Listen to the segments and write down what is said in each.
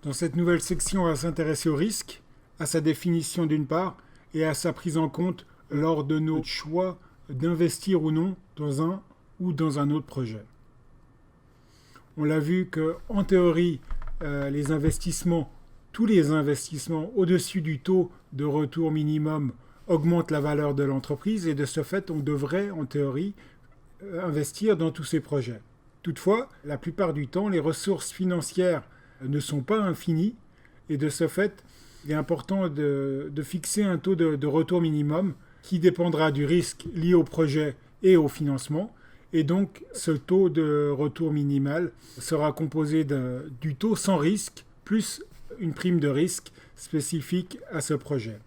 Dans cette nouvelle section, on va s'intéresser au risque, à sa définition d'une part, et à sa prise en compte lors de nos choix d'investir ou non dans un ou dans un autre projet. On l'a vu qu'en théorie, les investissements, tous les investissements au-dessus du taux de retour minimum augmentent la valeur de l'entreprise et de ce fait, on devrait en théorie investir dans tous ces projets. Toutefois, la plupart du temps, les ressources financières ne sont pas infinies et de ce fait, il est important de fixer un taux de retour minimum qui dépendra du risque lié au projet et au financement. Et donc, ce taux de retour minimal sera composé du taux sans risque plus une prime de risque spécifique à ce projet.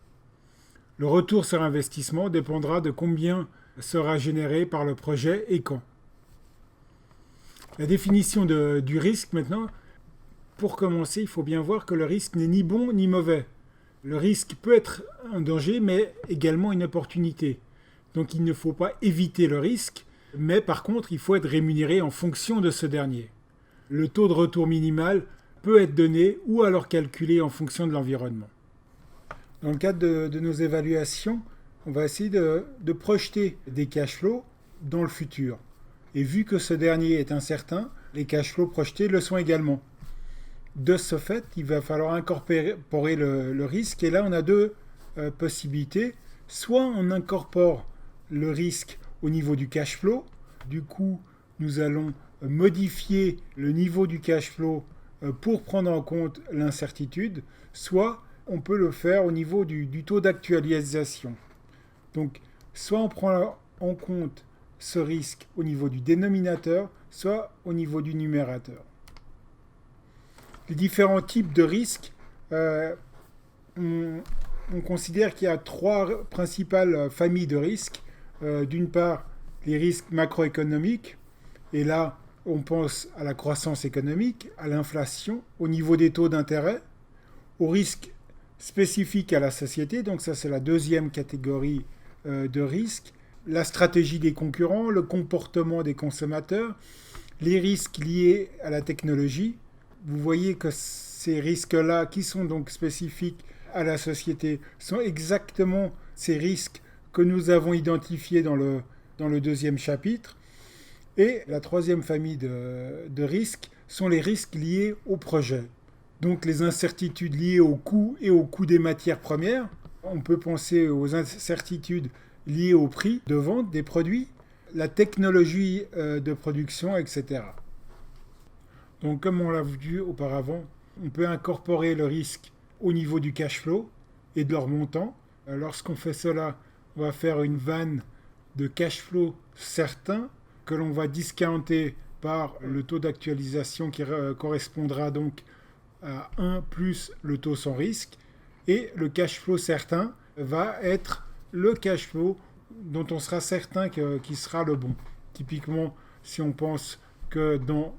Le retour sur investissement dépendra de combien sera généré par le projet et quand. La définition du risque maintenant, pour commencer, il faut bien voir que le risque n'est ni bon ni mauvais. Le risque peut être un danger, mais également une opportunité. Donc il ne faut pas éviter le risque, mais par contre, il faut être rémunéré en fonction de ce dernier. Le taux de retour minimal peut être donné ou alors calculé en fonction de l'environnement. Dans le cadre de nos évaluations, on va essayer de projeter des cash flows dans le futur. Et vu que ce dernier est incertain, les cash flows projetés le sont également. De ce fait, il va falloir incorporer le risque. Et là, on a deux possibilités. Soit on incorpore le risque au niveau du cash flow. Du coup, nous allons modifier le niveau du cash flow pour prendre en compte l'incertitude. Soit on peut le faire au niveau du taux d'actualisation. Donc, soit on prend en compte ce risque au niveau du dénominateur, soit au niveau du numérateur. Les différents types de risques, on considère qu'il y a trois principales familles de risques. D'une part, les risques macroéconomiques, et là, on pense à la croissance économique, à l'inflation, au niveau des taux d'intérêt, aux risques spécifiques à la société, donc ça c'est la deuxième catégorie de risques, la stratégie des concurrents, le comportement des consommateurs, les risques liés à la technologie. Vous voyez que ces risques-là, qui sont donc spécifiques à la société, sont exactement ces risques que nous avons identifiés dans le deuxième chapitre. Et la troisième famille de risques sont les risques liés au projet. Donc les incertitudes liées au coût et au coût des matières premières. On peut penser aux incertitudes liées au prix de vente des produits, la technologie de production, etc. Donc, comme on l'a vu auparavant, on peut incorporer le risque au niveau du cash flow et de leur montant. Lorsqu'on fait cela, on va faire une vanne de cash flow certain que l'on va discounter par le taux d'actualisation qui correspondra donc à 1 plus le taux sans risque. Et le cash flow certain va être le cash flow dont on sera certain qu'il sera le bon. Typiquement, si on pense que dans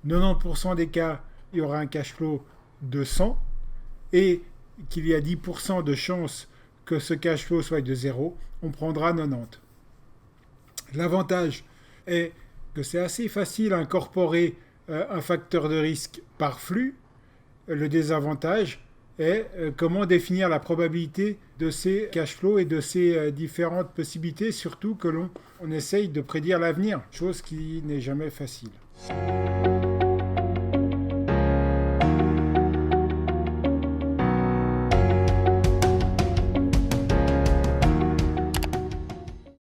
90% des cas, il y aura un cash flow de 100 et qu'il y a 10% de chances que ce cash flow soit de 0, on prendra 90. L'avantage est que c'est assez facile à incorporer un facteur de risque par flux. Le désavantage est comment définir la probabilité de ces cash flows et de ces différentes possibilités, surtout que l'on essaye de prédire l'avenir, chose qui n'est jamais facile.